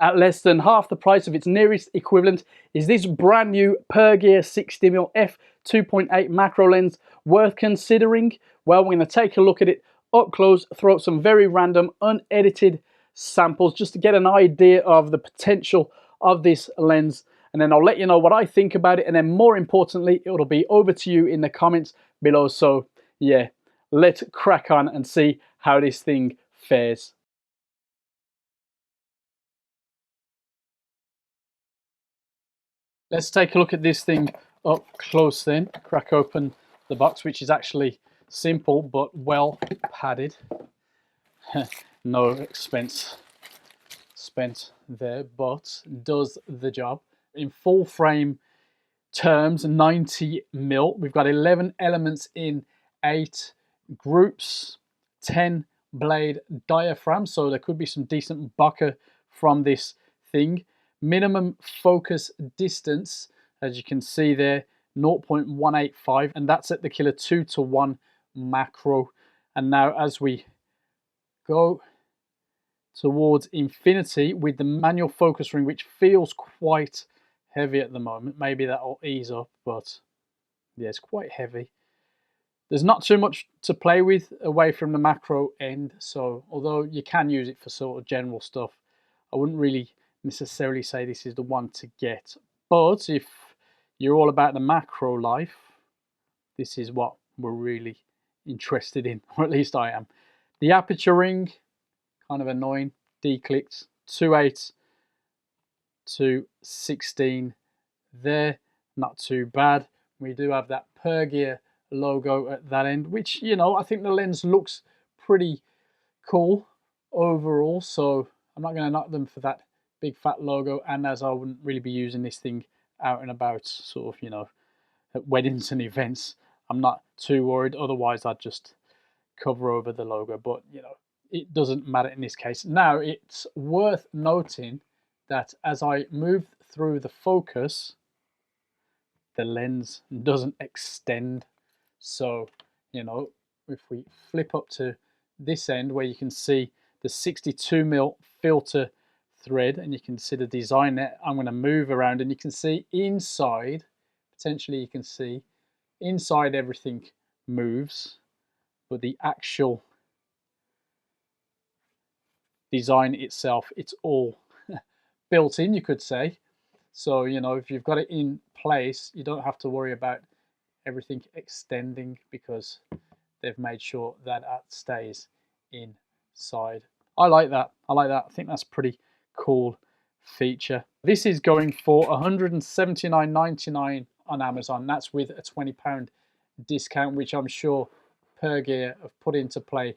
At less than half the price of its nearest equivalent is this brand new Pergear 60mm f2.8 macro lens worth considering? Well, we're going to take a look at it up close, throw up some very random unedited samples just to get an idea of the potential of this lens, and then I'll let you know what I think about it, and then more importantly it'll be over to you in the comments below. So yeah, let's crack on and see how this thing fares. Let's take a look at this thing up close then. Crack open the box, which is actually simple but well padded. No expense spent there, but does the job. In full frame terms, 90mm. We've got 11 elements in 8 groups, 10 blade diaphragm, so there could be some decent bokeh from this thing. Minimum focus distance, as you can see there, 0.185, and that's at the killer 2:1 macro. And now as we go towards infinity with the manual focus ring, which feels quite heavy at the moment, maybe that'll ease up, but yeah, it's quite heavy. There's not too much to play with away from the macro end, so although you can use it for sort of general stuff, I wouldn't really necessarily say this is the one to get. But if you're all about the macro life, this is what we're really interested in, or at least I am. The aperture ring, kind of annoying, declicked, 2.8 to 16 there, not too bad. We do have that Pergear logo at that end, which, you know, I think the lens looks pretty cool overall, so I'm not going to knock them for that big fat logo. And as I wouldn't really be using this thing out and about, sort of, you know, at weddings and events, I'm not too worried. Otherwise I'd just cover over the logo, but you know, it doesn't matter in this case. Now it's worth noting that as I move through the focus, the lens doesn't extend. So, you know, if we flip up to this end where you can see the 62mm filter thread, and you can see the design there, I'm going to move around and you can see inside, potentially you can see inside everything moves, but the actual design itself, it's all built in, you could say. So, you know, if you've got it in place, you don't have to worry about everything extending because they've made sure that that stays inside. I like that. I like that. I think that's pretty cool feature. This is going for $179.99 on Amazon. That's with a £20 discount, which I'm sure Pergear have put into play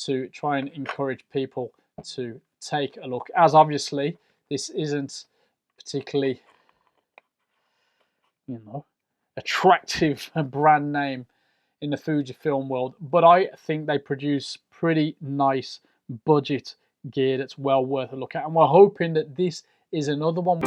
to try and encourage people to take a look, as obviously this isn't particularly, you know, attractive brand name in the Fujifilm world, but I think they produce pretty nice budget gear that's well worth a look at, and we're hoping that this is another one.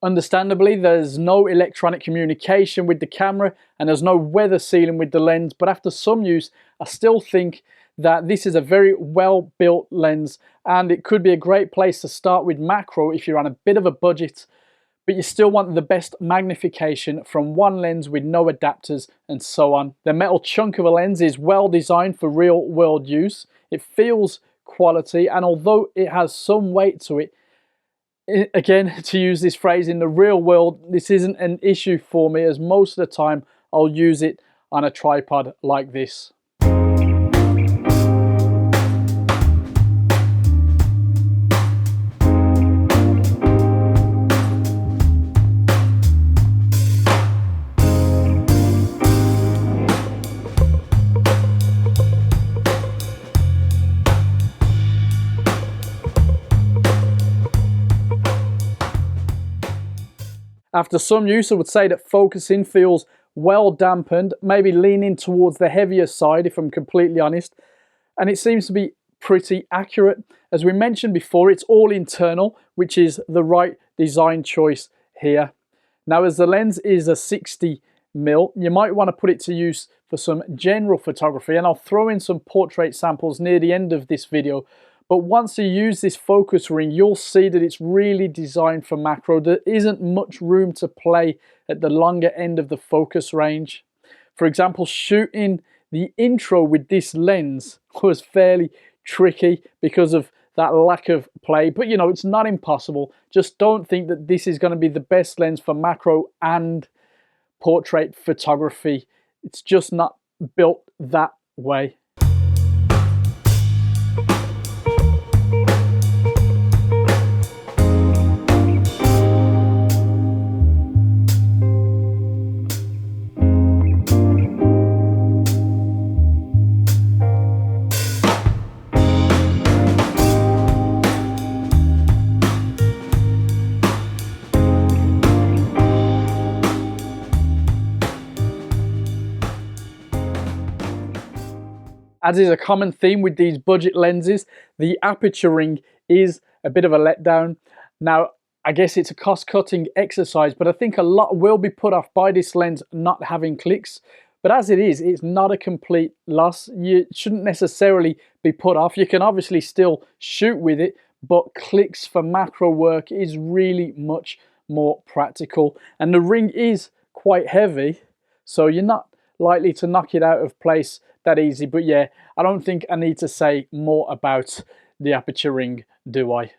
Understandably, there's no electronic communication with the camera and there's no weather sealing with the lens, but after some use, I still think that this is a very well built lens, and it could be a great place to start with macro if you're on a bit of a budget, but you still want the best magnification from one lens with no adapters and so on. The metal chunk of a lens is well designed for real world use. It feels quality, and although it has some weight to it, again, to use this phrase, in the real world, this isn't an issue for me, as most of the time I'll use it on a tripod like this. After some use, I would say that focusing feels well dampened, maybe leaning towards the heavier side if I'm completely honest, and it seems to be pretty accurate. As we mentioned before, it's all internal, which is the right design choice here. Now, as the lens is a 60mm, you might want to put it to use for some general photography, and I'll throw in some portrait samples near the end of this video. But once you use this focus ring, you'll see that it's really designed for macro. There isn't much room to play at the longer end of the focus range. For example, shooting the intro with this lens was fairly tricky because of that lack of play, but you know, it's not impossible. Just don't think that this is going to be the best lens for macro and portrait photography. It's just not built that way. As is a common theme with these budget lenses, the aperture ring is a bit of a letdown. Now, I guess it's a cost-cutting exercise, but I think a lot will be put off by this lens not having clicks. But as it is, it's not a complete loss. You shouldn't necessarily be put off. You can obviously still shoot with it, but clicks for macro work is really much more practical. And the ring is quite heavy, so you're not likely to knock it out of place that easy. But yeah, I don't think I need to say more about the aperture ring, do I?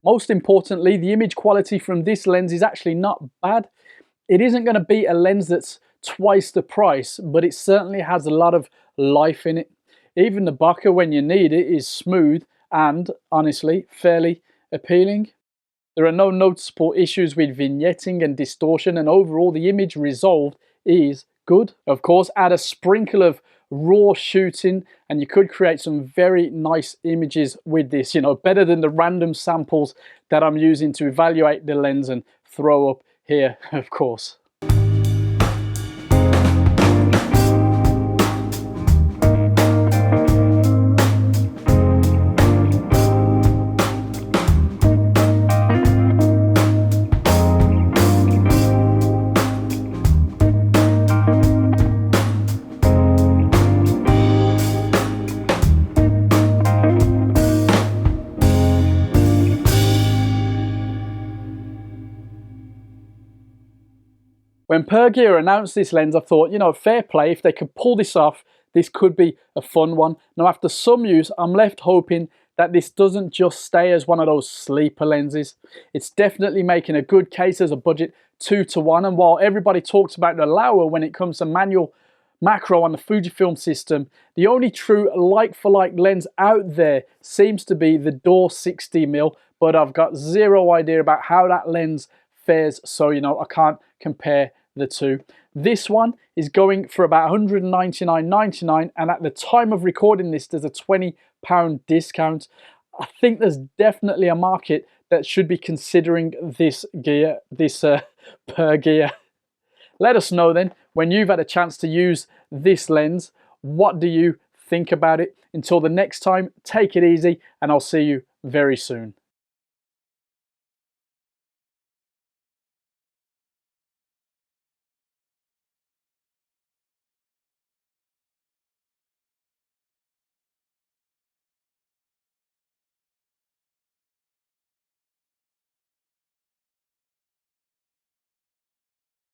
Most importantly, the image quality from this lens is actually not bad. It isn't going to be a lens that's twice the price, but it certainly has a lot of life in it. Even the bokeh, when you need it, is smooth and, honestly, fairly appealing. There are no noticeable issues with vignetting and distortion, and overall the image resolved is good. Of course, add a sprinkle of raw shooting and you could create some very nice images with this, you know, better than the random samples that I'm using to evaluate the lens and throw up here, of course. When Pergear announced this lens, I thought, you know, fair play, if they could pull this off, this could be a fun one. Now, after some use, I'm left hoping that this doesn't just stay as one of those sleeper lenses. It's definitely making a good case as a budget 2-to-1, and while everybody talks about the Laowa when it comes to manual macro on the Fujifilm system, the only true like-for-like lens out there seems to be the Door 60mm, but I've got zero idea about how that lens fares, so, you know, I can't compare the two. This one is going for about £199.99, and at the time of recording this, there's a £20 discount. I think there's definitely a market that should be considering this gear, this Pergear. Let us know then, when you've had a chance to use this lens, what do you think about it? Until the next time, take it easy, and I'll see you very soon.